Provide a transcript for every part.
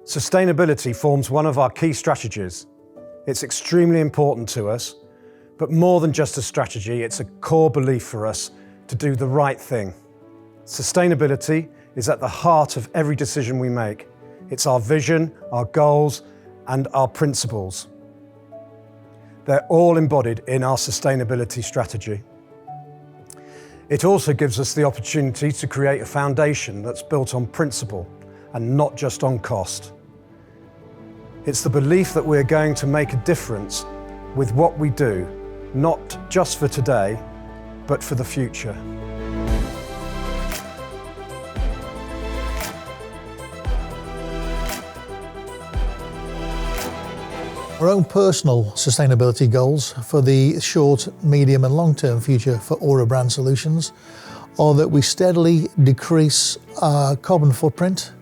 Sustainability forms one of our key strategies. It's extremely important to us, but more than just a strategy, it's a core belief for us to do the right thing. Sustainability is at the heart of every decision we make. It's our vision, our goals, and our principles. They're all embodied in our sustainability strategy. It also gives us the opportunity to create a foundation that's built on principle and not just on cost. It's the belief that we're going to make a difference with what we do, not just for today, but for the future. Our own personal sustainability goals for the short, medium and long-term future for Aura Brand Solutions are that we steadily decrease our carbon footprint,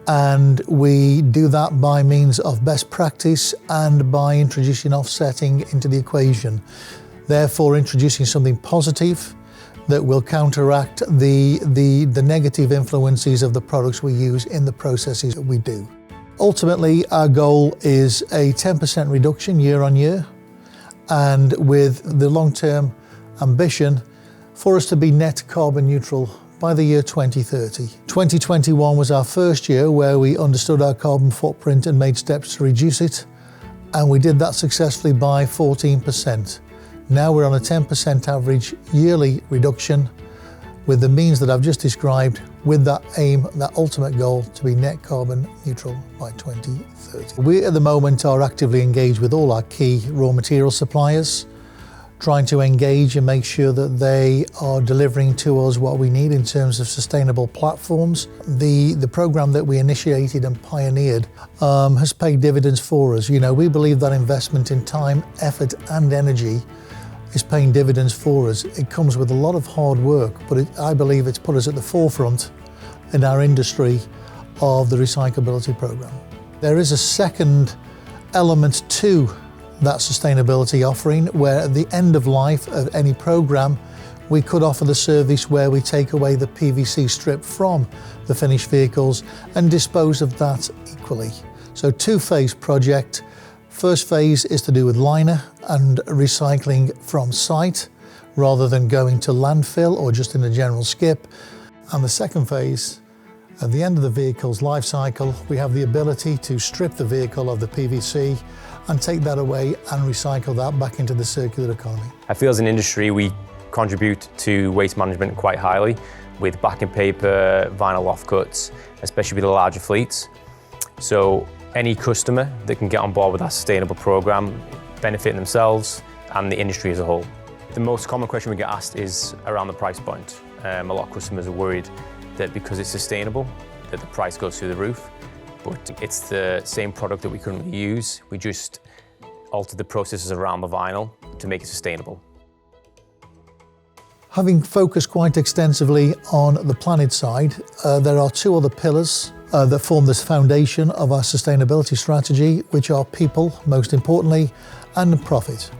and we do that by means of best practice and by introducing offsetting into the equation. Therefore, introducing something positive that will counteract the negative influences of the products we use in the processes that we do. Ultimately, our goal is a 10% reduction year on year, and with the long-term ambition for us to be net carbon neutral by the year 2030. 2021 was our first year where we understood our carbon footprint and made steps to reduce it, and we did that successfully by 14%. Now we're on a 10% average yearly reduction with the means that I've just described, with that aim, that ultimate goal to be net carbon neutral by 2030. We at the moment are actively engaged with all our key raw material suppliers, trying to engage and make sure that they are delivering to us what we need in terms of sustainable platforms. The program that we initiated and pioneered has paid dividends for us. You know, we believe that investment in time, effort and energy is paying dividends for us. It comes with a lot of hard work, but I believe it's put us at the forefront in our industry of the recyclability program. There is a second element to that sustainability offering, where at the end of life of any program, we could offer the service where we take away the PVC strip from the finished vehicles and dispose of that equally. So two-phase project. First phase is to do with liner and recycling from site rather than going to landfill or just in a general skip. And the second phase, at the end of the vehicle's life cycle, we have the ability to strip the vehicle of the PVC and take that away and recycle that back into the circular economy. I feel as an industry we contribute to waste management quite highly with backing paper, vinyl offcuts, especially with the larger fleets. So any customer that can get on board with our sustainable program, benefiting themselves and the industry as a whole. The most common question we get asked is around the price point. A lot of customers are worried that because it's sustainable, that the price goes through the roof. But it's the same product that we currently use. We just altered the processes around the vinyl to make it sustainable. Having focused quite extensively on the planet side, there are two other pillars that form this foundation of our sustainability strategy, which are people, most importantly, and profit.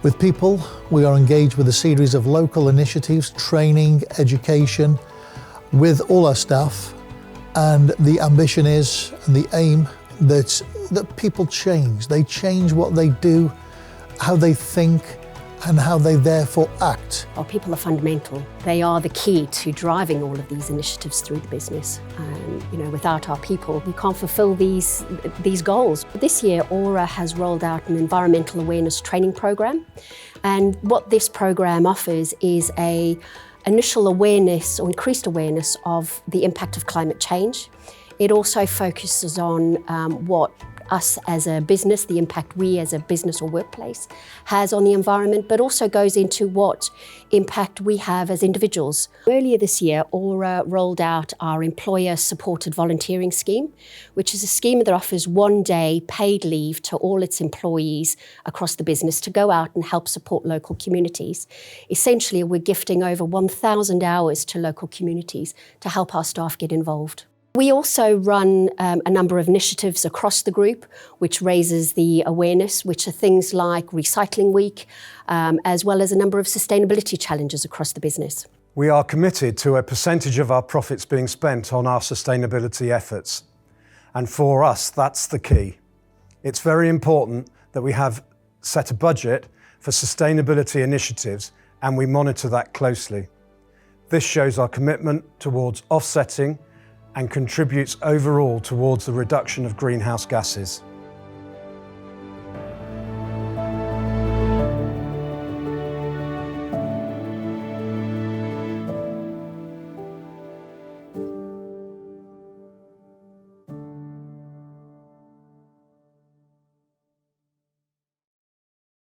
With people, we are engaged with a series of local initiatives, training, education, with all our staff. And the ambition is, and the aim, that people change. They change what they do, how they think, and how they therefore act. Our people are fundamental. They are the key to driving all of these initiatives through the business. Without our people, we can't fulfill these goals. This year, Aura has rolled out an environmental awareness training program. And what this program offers is an initial awareness or increased awareness of the impact of climate change. It also focuses on what us as a business, the impact we as a business or workplace has on the environment, but also goes into what impact we have as individuals. Earlier this year, Aura rolled out our employer-supported volunteering scheme, which is a scheme that offers 1 day paid leave to all its employees across the business to go out and help support local communities. Essentially, we're gifting over 1,000 hours to local communities to help our staff get involved. We also run a number of initiatives across the group which raises the awareness, which are things like Recycling Week, as well as a number of sustainability challenges across the business. We are committed to a percentage of our profits being spent on our sustainability efforts. And for us, that's the key. It's very important that we have set a budget for sustainability initiatives and we monitor that closely. This shows our commitment towards offsetting and contributes overall towards the reduction of greenhouse gases.